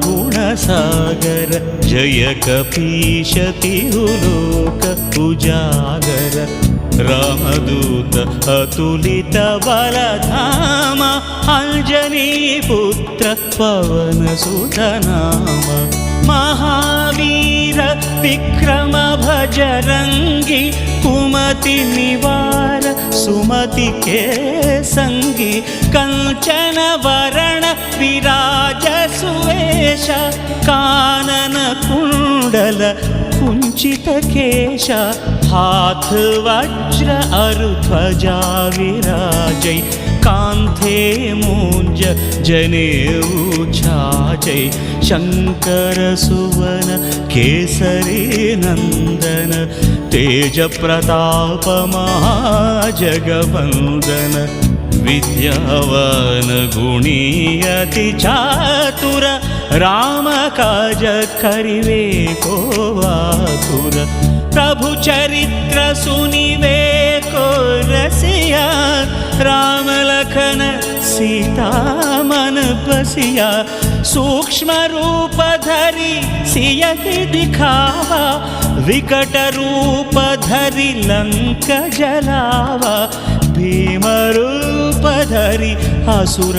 ज्ञानगुणसागर जय कपीश तिरुलोक उजागर रामदूत अतुलित बलधाम अंजनीपुत्र पवनसुत नाम महावीर विक्रम भजरंगी कुमति निवार सुमति के संगी कंचन वरण विराज सुवेश कानन कुंडल कुंचित केश हाथ वज्र अरु ध्वजा विराजै कांथे मूंज जनेऊ छाजै शंकर सुवन केसरी नंदन तेज प्रताप महाजगवंदन विद्यावान गुणी अति चातुर राम काज करिवे को आतुर प्रभु चरित्र सुनिवे को रसिया राम लखन सीता मन बसिया सूक्ष्म रूप धरि सियहि दिखावा विकट रूप धरि लंक जलावा भीम रूप धरि असुर